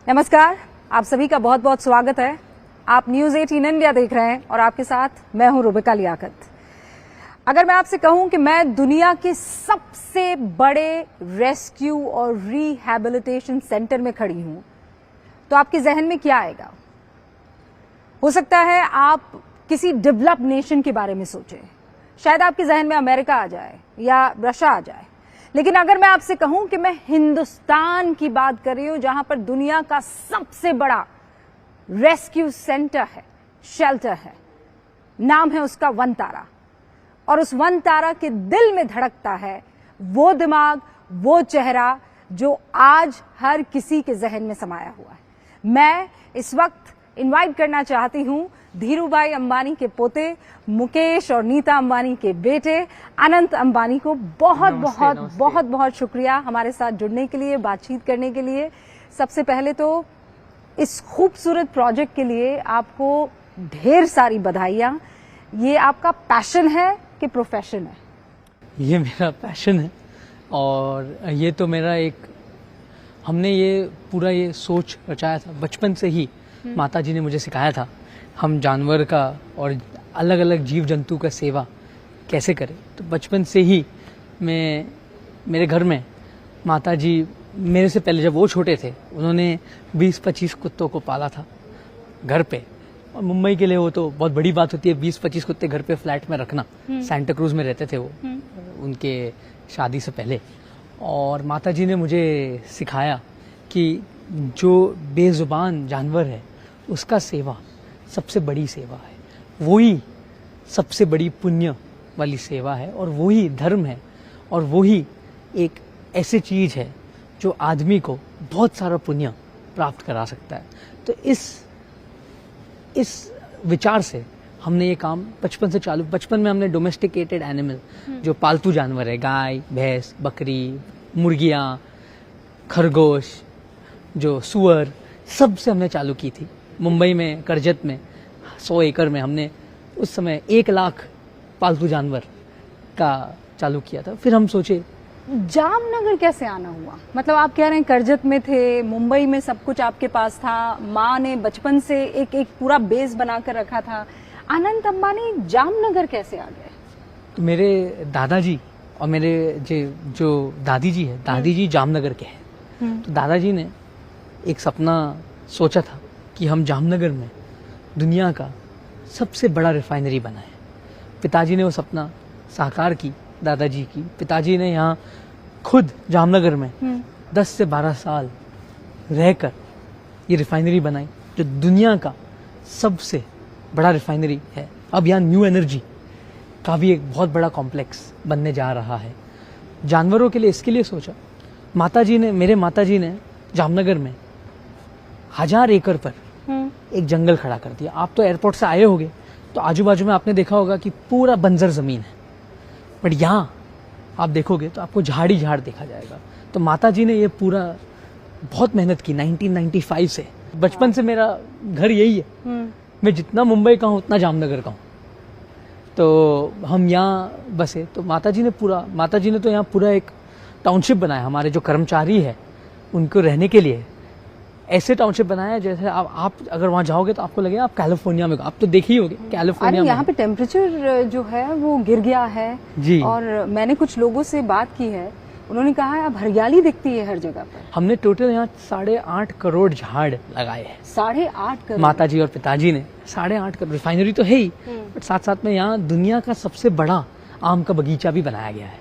नमस्कार, आप सभी का बहुत बहुत स्वागत है। आप न्यूज 18 इंडिया देख रहे हैं और आपके साथ मैं हूं रुबिका लियाकत। अगर मैं आपसे कहूं कि मैं दुनिया के सबसे बड़े रेस्क्यू और रिहैबिलिटेशन सेंटर में खड़ी हूं, तो आपके जहन में क्या आएगा? हो सकता है आप किसी डेवलप्ड नेशन के बारे में सोचें, शायद आपके जहन में अमेरिका आ जाए या रशिया आ जाए। लेकिन अगर मैं आपसे कहूं कि मैं हिंदुस्तान की बात कर रही हूं, जहां पर दुनिया का सबसे बड़ा रेस्क्यू सेंटर है, शेल्टर है, नाम है उसका वन तारा, और उस वन तारा के दिल में धड़कता है वो दिमाग, वो चेहरा जो आज हर किसी के जहन में समाया हुआ है। मैं इस वक्त इनवाइट करना चाहती हूं धीरूभाई अंबानी के पोते मुकेश और नीता अंबानी के बेटे अनंत अंबानी को। बहुत बहुत बहुत बहुत शुक्रिया हमारे साथ जुड़ने के लिए, बातचीत करने के लिए। सबसे पहले तो इस खूबसूरत प्रोजेक्ट के लिए आपको ढेर सारी बधाइयां। ये आपका पैशन है कि प्रोफेशन है? ये मेरा पैशन है और ये तो मेरा हमने ये पूरा ये सोच रचाया था बचपन से ही। माता जी ने मुझे सिखाया था हम जानवर का और अलग अलग जीव जंतु का सेवा कैसे करें। तो बचपन से ही मेरे घर में माता जी मेरे से पहले, जब वो छोटे थे, उन्होंने 20-25 कुत्तों को पाला था घर पे। और मुंबई के लिए वो तो बहुत बड़ी बात होती है 20-25 कुत्ते घर पे फ्लैट में रखना। सेंटा क्रूज में रहते थे वो उनके शादी से पहले। और माता जी ने मुझे सिखाया कि जो बेजुबान जानवर है उसका सेवा सबसे बड़ी सेवा है, वही सबसे बड़ी पुण्य वाली सेवा है, और वही धर्म है, और वही एक ऐसी चीज है जो आदमी को बहुत सारा पुण्य प्राप्त करा सकता है। तो इस विचार से हमने ये काम बचपन में हमने डोमेस्टिकेटेड एनिमल, जो पालतू जानवर है, गाय, भैंस, बकरी, मुर्गियाँ, खरगोश, जो सुअर, सबसे हमने चालू की थी। मुंबई में करजत में 100 एकड़ में हमने उस समय 1 लाख पालतू जानवर का चालू किया था। फिर हम सोचे जामनगर कैसे आना हुआ? मतलब आप कह रहे हैं करजत में थे, मुंबई में सब कुछ आपके पास था, माँ ने बचपन से एक पूरा बेस बनाकर रखा था। अनंत अंबानी जामनगर कैसे आ गए? तो मेरे दादाजी और मेरे जो दादी जी है, दादी जी जामनगर के हैं। तो दादाजी ने एक सपना सोचा था कि हम जामनगर में दुनिया का सबसे बड़ा रिफाइनरी बनाएं। पिताजी ने वो सपना साकार की, दादाजी की। पिताजी ने यहाँ खुद जामनगर में 10 से 12 साल रहकर ये रिफाइनरी बनाई, जो दुनिया का सबसे बड़ा रिफाइनरी है। अब यहाँ न्यू एनर्जी का भी एक बहुत बड़ा कॉम्प्लेक्स बनने जा रहा है जानवरों के लिए। इसके लिए सोचा मेरे माता जी ने जामनगर में 1000 एकड़ पर एक जंगल खड़ा कर दिया। आप तो एयरपोर्ट से आए होंगे, तो आजू बाजू में आपने देखा होगा कि पूरा बंजर जमीन है, बट यहाँ आप देखोगे तो आपको झाड़ी झाड़ देखा जाएगा। तो माता जी ने ये पूरा बहुत मेहनत की 1995 से। बचपन से मेरा घर यही है। मैं जितना मुंबई का हूँ उतना जामनगर का हूँ। तो हम यहाँ बसे। तो माता जी ने तो यहाँ पूरा एक टाउनशिप बनाया। हमारे जो कर्मचारी है उनको रहने के लिए ऐसे टाउनशिप बनाया जैसे आप अगर वहाँ जाओगे तो आपको लगेगा आप कैलिफोर्निया में। आप तो देखे ही होंगे कैलिफोर्निया में। यहाँ पे टेम्परेचर जो है वो गिर गया है जी। और मैंने कुछ लोगों से बात की है, उन्होंने कहा है अब हरियाली दिखती है हर जगह पर। हमने टोटल यहाँ 8.5 करोड़ झाड़ लगाए हैं। 8.5 करोड़? माता जी और पिताजी ने 8.5 करोड़। रिफाइनरी तो है ही, बट साथ साथ में यहाँ दुनिया का सबसे बड़ा आम का बगीचा भी बनाया गया है।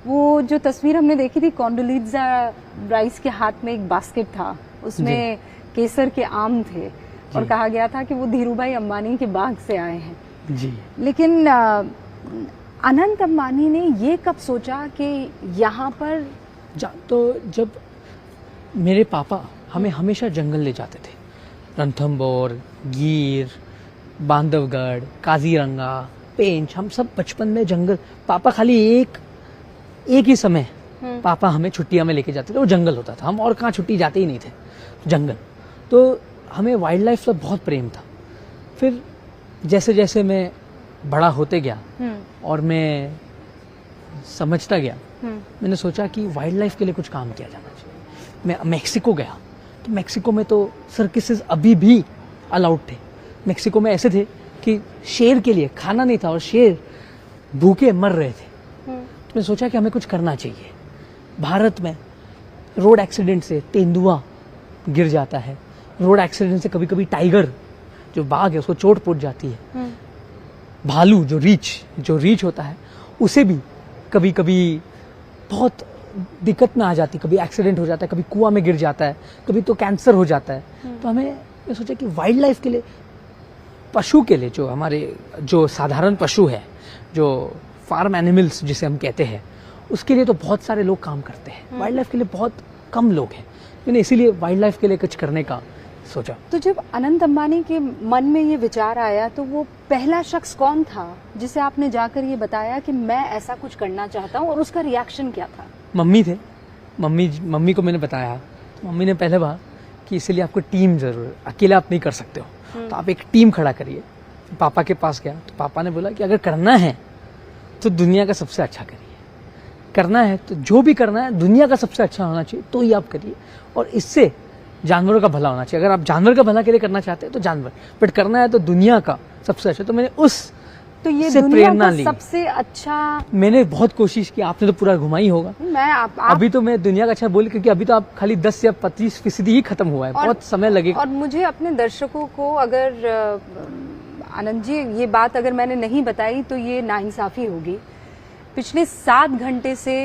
वो जो तस्वीर हमने देखी थी, कोंडोलीजा राइस के हाथ में एक बास्केट था, उसमें केसर के आम थे और कहा गया था कि वो धीरूभाई अंबानी के बाग से आए हैं जी। लेकिन अनंत अंबानी ने ये कब सोचा कि यहाँ पर तो जब मेरे पापा हमें हमेशा जंगल ले जाते थे, रणथंभौर, गिर, बांधवगढ़, काजीरंगा, पेंच, हम सब बचपन में जंगल। पापा खाली एक ही समय पापा हमें छुट्टियां में लेके जाते थे, वो जंगल होता था। हम और कहाँ छुट्टी जाते ही नहीं थे, जंगल। तो हमें वाइल्ड लाइफ से बहुत प्रेम था। फिर जैसे जैसे मैं बड़ा होते गया और मैं समझता गया, मैंने सोचा कि वाइल्ड लाइफ के लिए कुछ काम किया जाना चाहिए। मैं मेक्सिको गया, तो मेक्सिको में तो सर्कसेस अभी भी अलाउड थे। मेक्सिको में ऐसे थे कि शेर के लिए खाना नहीं था और शेर भूखे मर रहे थे। तो मैंने सोचा कि हमें कुछ करना चाहिए। भारत में रोड एक्सीडेंट से तेंदुआ गिर जाता है, रोड एक्सीडेंट से कभी कभी टाइगर जो बाघ है उसको चोट पहुंच जाती है, भालू जो रीछ होता है उसे भी कभी कभी बहुत दिक्कत में आ जाती है, कभी एक्सीडेंट हो जाता है, कभी कुआं में गिर जाता है, कभी तो कैंसर हो जाता है। तो हमें ये सोचा कि वाइल्ड लाइफ के लिए, पशु के लिए, जो हमारे जो साधारण पशु है, जो फार्म एनिमल्स जिसे हम कहते हैं, उसके लिए तो बहुत सारे लोग काम करते हैं, वाइल्ड लाइफ के लिए बहुत कम लोग हैं। मैंने इसीलिए वाइल्ड लाइफ के लिए कुछ करने का सोचा। तो जब अनंत अंबानी के मन में ये विचार आया तो वो पहला शख्स कौन था जिसे आपने जाकर ये बताया कि मैं ऐसा कुछ करना चाहता हूँ, और उसका रिएक्शन क्या था? मम्मी थे। मम्मी को मैंने बताया तो मम्मी ने पहले कहा कि इसीलिए आपको टीम जरूर है, अकेले आप नहीं कर सकते हो, तो आप एक टीम खड़ा करिए। पापा के पास गया तो पापा ने बोला कि अगर करना है तो दुनिया का सबसे अच्छा करिए, करना है तो जो भी करना है दुनिया का सबसे अच्छा होना चाहिए तो ही आप करिए, और इससे जानवरों का भला होना चाहिए। अगर आप जानवर का भला के लिए करना चाहते हैं तो जानवर, बट करना है तो दुनिया का सबसे अच्छा। तो मैंने तो ये से दुनिया प्रेरणा का ली। सबसे अच्छा, मैंने बहुत कोशिश की, आपने तो पूरा घुमा ही होगा। अभी तो मैं दुनिया का अच्छा बोल, क्योंकि अभी तो आप खाली 10 या 25% ही खत्म हुआ है, बहुत समय लगेगा। और मुझे अपने दर्शकों को, अगर आनंद जी ये बात अगर मैंने नहीं बताई तो ये नाइंसाफी होगी। पिछले 7 घंटे से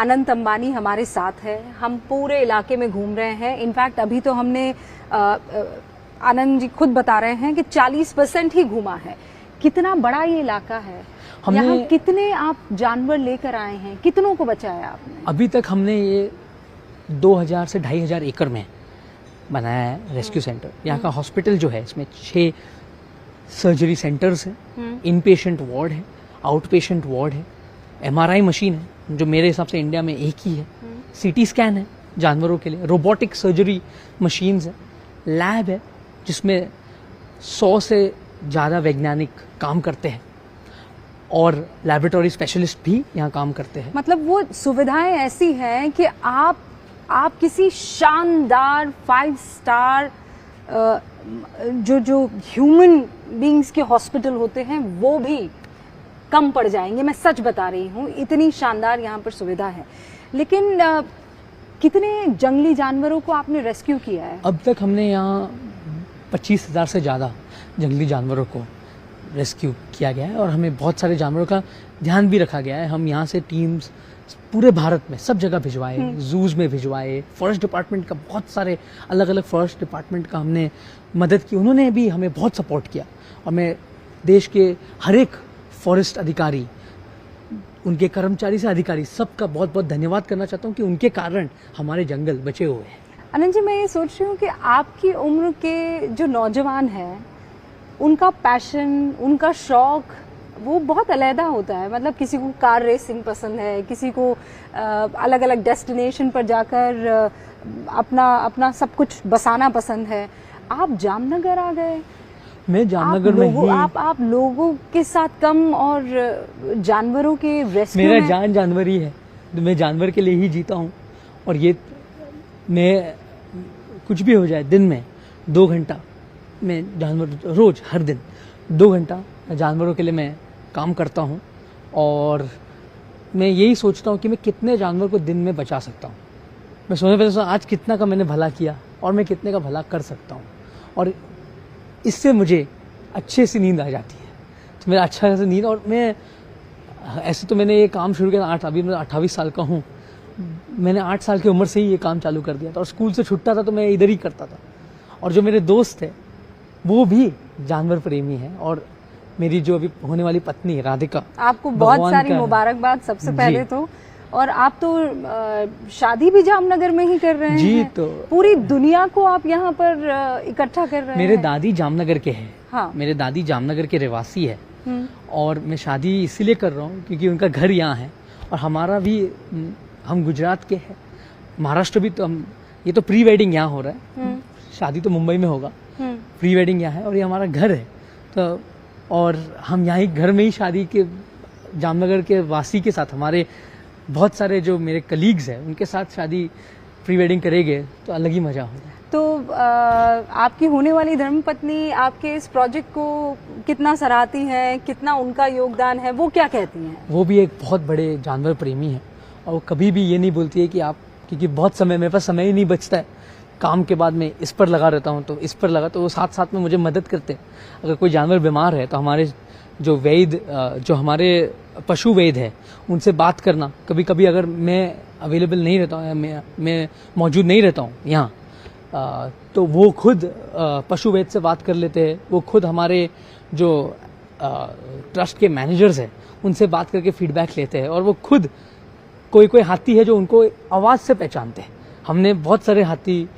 अनंत अंबानी हमारे साथ है, हम पूरे इलाके में घूम रहे हैं। इनफैक्ट अभी तो हमने आनंद जी खुद बता रहे हैं कि 40% ही घूमा है। कितना बड़ा ये इलाका है, यहाँ कितने आप जानवर लेकर आए हैं, कितनों को बचाया आपने? अभी तक हमने ये 2000 से 2500 एकड़ में बनाया है रेस्क्यू सेंटर। यहाँ का हॉस्पिटल जो है इसमें 6 सर्जरी सेंटर्स हैं, इन पेशेंट वार्ड है, आउट पेशेंट वार्ड है, MRI मशीन है जो मेरे हिसाब से इंडिया में एक ही है, CT स्कैन है जानवरों के लिए, रोबोटिक सर्जरी मशीन्स है, लैब है जिसमें 100 से ज़्यादा वैज्ञानिक काम करते हैं, और लैबोरेटरी स्पेशलिस्ट भी यहाँ काम करते हैं। मतलब वो सुविधाएं ऐसी हैं कि आप किसी शानदार 5 स्टार जो ह्यूमन बीइंग्स के हॉस्पिटल होते हैं वो भी कम पड़ जाएंगे। मैं सच बता रही हूँ, इतनी शानदार यहाँ पर सुविधा है। लेकिन कितने जंगली जानवरों को आपने रेस्क्यू किया है? अब तक हमने यहाँ 25,000 से ज़्यादा जंगली जानवरों को रेस्क्यू किया गया है, और हमें बहुत सारे जानवरों का ध्यान भी रखा गया है। हम यहाँ से टीम्स पूरे भारत में सब जगह भिजवाए, जूज में भिजवाए, फॉरेस्ट डिपार्टमेंट का बहुत सारे अलग अलग फॉरेस्ट डिपार्टमेंट का हमने मदद की, उन्होंने भी हमें बहुत सपोर्ट किया। और मैं देश के हर एक फॉरेस्ट अधिकारी, उनके कर्मचारी से अधिकारी, सबका बहुत बहुत धन्यवाद करना चाहता हूँ कि उनके कारण हमारे जंगल बचे हुए हैं। अनंत जी, मैं ये सोच रही हूँ कि आपकी उम्र के जो नौजवान हैं उनका पैशन, उनका शौक वो बहुत अलग होता है। मतलब किसी को कार रेसिंग पसंद है, किसी को अलग अलग डेस्टिनेशन पर जाकर अपना सब कुछ बसाना पसंद है। आप जामनगर आ गए, मैं जामनगर में ही, आप लोगों के साथ कम और जानवरों के रेस्क्यू मेरा जान जानवर ही है, मैं जानवर के लिए ही जीता हूँ। और ये मैं कुछ भी हो जाए, दिन में 2 घंटा मैं जानवर, रोज हर दिन 2 घंटा जानवरों के लिए मैं काम करता हूँ, और मैं यही सोचता हूँ कि मैं कितने जानवर को दिन में बचा सकता हूँ। मैं सोचने पर आज कितना का मैंने भला किया और मैं कितने का भला कर सकता हूँ, और इससे मुझे अच्छे से नींद आ जाती है। तो मेरा अच्छा से नींद, और मैं ऐसे तो मैंने ये काम शुरू किया अभी मैं 28 साल का हूँ, मैंने 8 साल की उम्र से ही ये काम चालू कर दिया था, और स्कूल से छुट्टा था तो मैं इधर ही करता था। और जो मेरे दोस्त है वो भी जानवर प्रेमी है, और मेरी जो अभी होने वाली पत्नी राधिका, आपको बहुत सारी मुबारकबाद सबसे पहले तो। और आप तो शादी भी जामनगर में ही कर रहे हैं जी, तो पूरी दुनिया को आप यहाँ पर इकट्ठा कर रहे हैं। मेरे दादी जामनगर के हैं, हाँ। मेरे दादी जामनगर के रहवासी है, और मैं शादी इसीलिए कर रहा हूँ क्योंकि उनका घर यहाँ है, और हमारा भी, हम गुजरात के हैं, महाराष्ट्र भी, तो हम, ये तो प्री वेडिंग यहाँ हो रहा है, शादी तो मुंबई में होगा, प्री वेडिंग यहाँ है, और ये हमारा घर है। तो और हम यहाँ ही घर में ही शादी के, जामनगर के वासी के साथ, हमारे बहुत सारे जो मेरे कलीग्स हैं उनके साथ शादी प्री वेडिंग करेंगे तो अलग ही मजा होगा। तो आपकी होने वाली धर्मपत्नी आपके इस प्रोजेक्ट को कितना सराहती है, कितना उनका योगदान है, वो क्या कहती हैं? वो भी एक बहुत बड़े जानवर प्रेमी है और वो कभी भी ये नहीं बोलती है कि आप, क्योंकि बहुत समय मेरे पास समय ही नहीं बचता है, काम के बाद में इस पर लगा रहता हूँ तो इस पर लगा, तो वो साथ साथ में मुझे मदद करते हैं। अगर कोई जानवर बीमार है तो हमारे जो वैद्य, जो हमारे पशु वैद्य है, उनसे बात करना, कभी कभी अगर मैं अवेलेबल नहीं रहता हूँ, मैं मौजूद नहीं रहता हूँ यहाँ, तो वो खुद पशु वैद्य से बात कर लेते हैं। वो खुद हमारे जो ट्रस्ट के मैनेजर्स हैं उनसे बात करके फीडबैक लेते हैं। और वो खुद कोई हाथी है जो उनको आवाज़ से पहचानते हैं। हमने बहुत सारे हाथी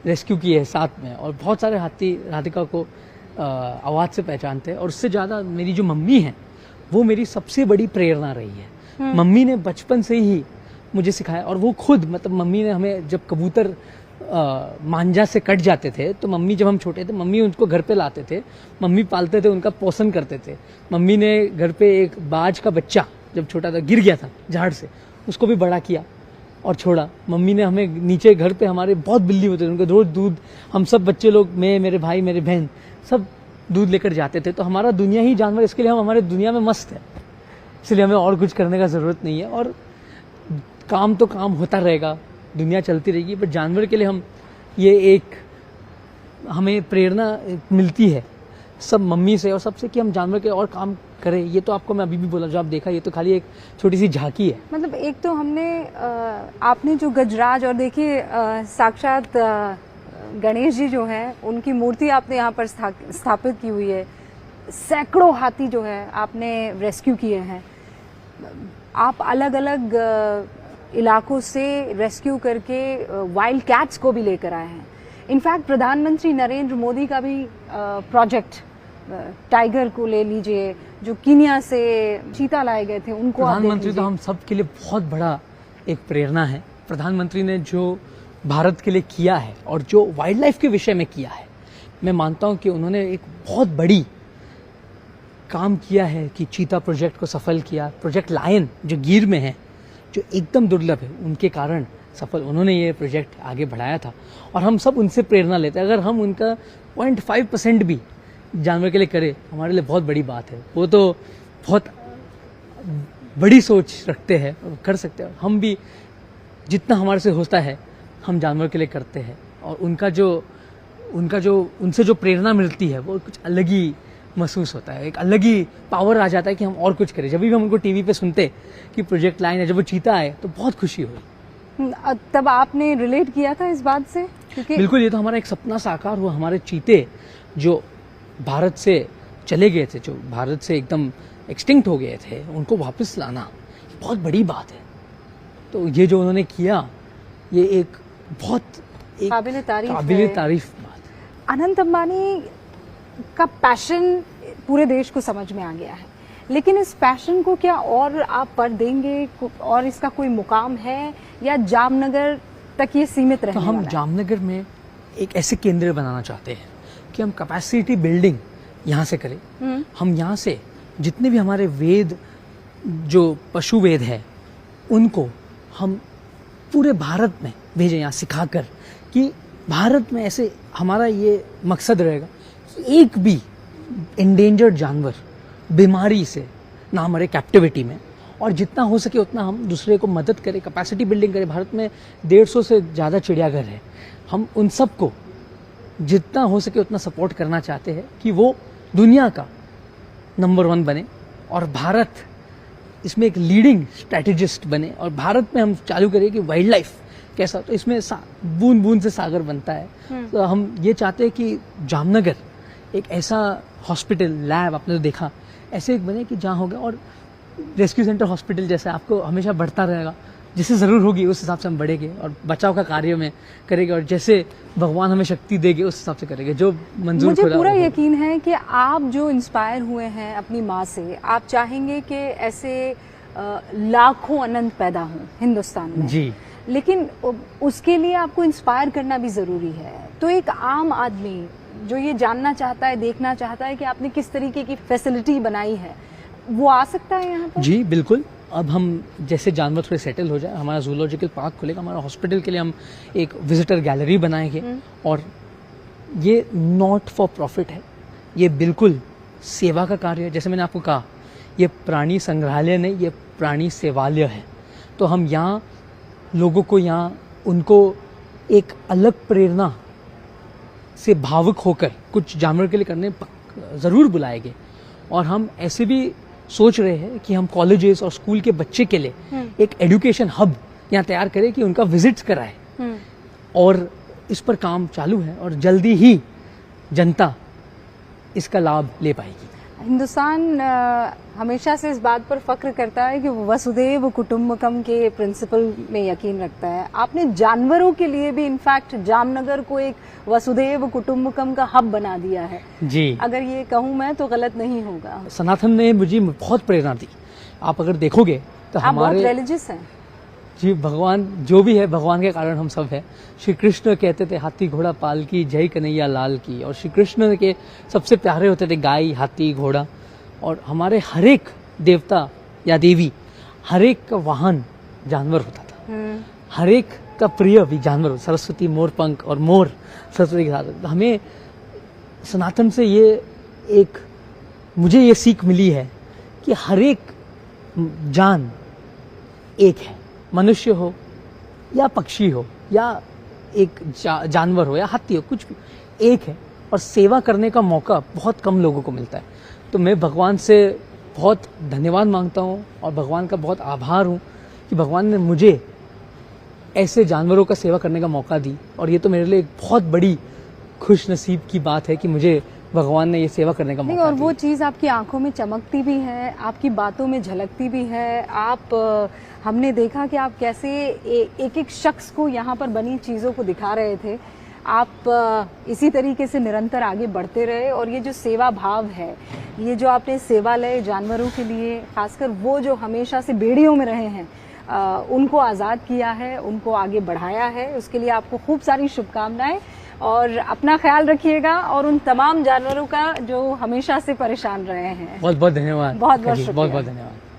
रेस्क्यू किए हैं साथ में, और बहुत सारे हाथी राधिका को आवाज़ से पहचानते हैं। और उससे ज़्यादा मेरी जो मम्मी है वो मेरी सबसे बड़ी प्रेरणा रही है। मम्मी ने बचपन से ही मुझे सिखाया, और वो खुद, मतलब मम्मी ने हमें, जब कबूतर मांझा से कट जाते थे तो मम्मी, जब हम छोटे थे, मम्मी उनको घर पे लाते थे, मम्मी पालते थे, उनका पोषण करते थे। मम्मी ने घर पे एक बाज का बच्चा जब छोटा था, गिर गया था झाड़ से, उसको भी बड़ा किया और छोड़ा। मम्मी ने हमें नीचे घर पे, हमारे बहुत बिल्ली होते थे, उनके रोज दूध, हम सब बच्चे लोग, मैं, मेरे भाई, मेरी बहन, सब दूध लेकर जाते थे। तो हमारा दुनिया ही जानवर, इसके लिए हम हमारे दुनिया में मस्त है, इसलिए हमें और कुछ करने का ज़रूरत नहीं है। और काम तो काम होता रहेगा, दुनिया चलती रहेगी, बट जानवर के लिए हम, ये एक हमें प्रेरणा मिलती है सब मम्मी से और सबसे, कि हम जानवर के और काम करें। ये तो आपको मैं अभी भी बोला, जो आप देखा, ये तो खाली एक छोटी सी झांकी है। मतलब एक तो हमने आपने जो गजराज, और देखिए साक्षात गणेश जी जो हैं उनकी मूर्ति आपने यहाँ पर स्थापित की हुई है। सैकड़ों हाथी जो है आपने रेस्क्यू किए हैं। आप अलग अलग इलाकों से रेस्क्यू करके वाइल्ड कैट्स को भी लेकर आए हैं। इनफैक्ट प्रधानमंत्री नरेंद्र मोदी का भी प्रोजेक्ट, टाइगर को ले लीजिए, जो कीनिया से चीता लाए गए थे, उनको आप देख प्रधानमंत्री लीजिए। तो हम सब के लिए बहुत बड़ा एक प्रेरणा है। प्रधानमंत्री ने जो भारत के लिए किया है और जो वाइल्ड लाइफ के विषय में किया है, मैं मानता हूं कि उन्होंने एक बहुत बड़ी काम किया है कि चीता प्रोजेक्ट को सफल किया। प्रोजेक्ट लायन जो गिर में है, जो एकदम दुर्लभ है, उनके कारण सफल उन्होंने ये प्रोजेक्ट आगे बढ़ाया था। और हम सब उनसे प्रेरणा लेते हैं। अगर हम उनका 0.5% भी जानवर के लिए करें, हमारे लिए बहुत बड़ी बात है। वो तो बहुत बड़ी सोच रखते हैं, कर सकते हैं। हम भी जितना हमारे से होता है हम जानवर के लिए करते हैं। और उनका जो उनसे जो प्रेरणा मिलती है वो कुछ अलग ही महसूस होता है, एक अलग ही पावर आ जाता है कि हम और कुछ करें। जब भी हम उनको टीवी पे सुनते कि प्रोजेक्ट लाइन है, जब वो चीता आए तो बहुत खुशी हुई। तब आपने रिलेट किया था इस बात से? क्योंकि बिल्कुल, ये तो हमारा एक सपना साकार हुआ। हमारे चीते जो भारत से चले गए थे, जो भारत से एकदम एक्सटिंक्ट हो गए थे, उनको वापस लाना बहुत बड़ी बात है। तो ये जो उन्होंने किया, ये एक बहुत काबिल तारीफ बात। अनंत अंबानी का पैशन पूरे देश को समझ में आ गया है, लेकिन इस पैशन को क्या और आप पर देंगे, और इसका कोई मुकाम है, या जामनगर तक ये सीमित रहने तो हम वाला है? जामनगर में एक ऐसे केंद्र बनाना चाहते हैं कि हम कैपेसिटी बिल्डिंग यहाँ से करें। हम यहाँ से जितने भी हमारे वेद, जो पशु वेद है, उनको हम पूरे भारत में भेजें, यहाँ सिखाकर, कि भारत में ऐसे, हमारा ये मकसद रहेगा कि एक भी एंडेंजर्ड जानवर बीमारी से ना मरे कैप्टिविटी में, और जितना हो सके उतना हम दूसरे को मदद करें, कैपेसिटी बिल्डिंग करें। भारत में 150 से ज़्यादा चिड़ियाघर है। हम उन सब को जितना हो सके उतना सपोर्ट करना चाहते हैं कि वो दुनिया का नंबर 1 बने, और भारत इसमें एक लीडिंग स्ट्रैटेजिस्ट बने। और भारत में हम चालू करें कि वाइल्ड लाइफ कैसा, तो इसमें बूंद बूंद से सागर बनता है। तो हम ये चाहते हैं कि जामनगर एक ऐसा हॉस्पिटल, लैब, आपने तो देखा, ऐसे एक बने कि जहाँ होगा, और रेस्क्यू सेंटर हॉस्पिटल जैसे आपको हमेशा बढ़ता रहेगा। जैसे ज़रूर होगी उस हिसाब से हम बढ़ेंगे और बचाव का कार्य में करेंगे, और जैसे भगवान हमें शक्ति देंगे उस हिसाब से करेंगे, जो मंजूर। मुझे पूरा यकीन है कि आप जो इंस्पायर हुए हैं अपनी माँ से, आप चाहेंगे कि ऐसे लाखों अनंत पैदा हों हिंदुस्तान में जी। लेकिन उसके लिए आपको इंस्पायर करना भी ज़रूरी है। तो एक आम आदमी जो ये जानना चाहता है, देखना चाहता है कि आपने किस तरीके की फैसिलिटी बनाई है, वो आ सकता है यहाँ पर? जी बिल्कुल, अब हम जैसे जानवर थोड़े सेटल हो जाए, हमारा जूलॉजिकल पार्क खुलेगा, हमारा हॉस्पिटल के लिए हम एक विजिटर गैलरी बनाएंगे। और ये नॉट फॉर प्रॉफिट है, ये बिल्कुल सेवा का कार्य है। जैसे मैंने आपको कहा, ये प्राणी संग्रहालय नहीं, ये प्राणी सेवालय है। तो हम यहाँ लोगों को, यहाँ उनको एक अलग प्रेरणा से भावुक होकर कुछ जानवर के लिए करने ज़रूर बुलाएंगे। और हम ऐसे भी सोच रहे हैं कि हम कॉलेजेस और स्कूल के बच्चे के लिए एक एजुकेशन हब यहाँ तैयार करें कि उनका विजिट्स कराए। और इस पर काम चालू है और जल्दी ही जनता इसका लाभ ले पाएगी। हिंदुस्तान हमेशा से इस बात पर फख्र करता है कि वो वसुधैव कुटुंबकम के प्रिंसिपल में यकीन रखता है। आपने जानवरों के लिए भी इनफैक्ट जामनगर को एक वसुधैव कुटुंबकम का हब बना दिया है जी। अगर ये कहूँ मैं तो गलत नहीं होगा। सनातन ने मुझे बहुत प्रेरणा दी। आप अगर देखोगे तो आप बहुत हमारे रिलीजियस हैं। जी, भगवान जो भी है, भगवान के कारण हम सब है। श्री कृष्ण कहते थे हाथी घोड़ा पाल की, जय कन्हैया लाल की। और श्री कृष्ण के सबसे प्यारे होते थे गाय, हाथी, घोड़ा। और हमारे हर एक देवता या देवी, हर एक का वाहन जानवर होता था। हर एक का प्रिय भी जानवर, सरस्वती मोर पंख, और मोर सरस्वती के साथ। हमें सनातन से मुझे ये सीख मिली है कि हर एक जान एक है। मनुष्य हो या पक्षी हो या एक जानवर हो या हाथी हो, कुछ भी एक है। और सेवा करने का मौका बहुत कम लोगों को मिलता है। तो मैं भगवान से बहुत धन्यवाद मांगता हूँ और भगवान का बहुत आभार हूँ कि भगवान ने मुझे ऐसे जानवरों का सेवा करने का मौका दी। और ये तो मेरे लिए एक बहुत बड़ी खुश नसीब की बात है कि मुझे भगवान ने ये सेवा करने का मौका और दिया। वो चीज़ आपकी आंखों में चमकती भी है, आपकी बातों में झलकती भी है। हमने देखा कि आप कैसे एक एक शख्स को यहाँ पर बनी चीज़ों को दिखा रहे थे। आप इसी तरीके से निरंतर आगे बढ़ते रहे। और ये जो सेवा भाव है, ये जो आपने सेवालय जानवरों के लिए, खासकर वो जो हमेशा से बेड़ियों में रहे हैं, उनको आज़ाद किया है, उनको आगे बढ़ाया है, उसके लिए आपको खूब सारी शुभकामनाएं। और अपना ख्याल रखिएगा और उन तमाम जानवरों का जो हमेशा से परेशान रहे हैं। बहुत बहुत धन्यवाद। बहुत बहुत शुक्रिया। बहुत बहुत धन्यवाद।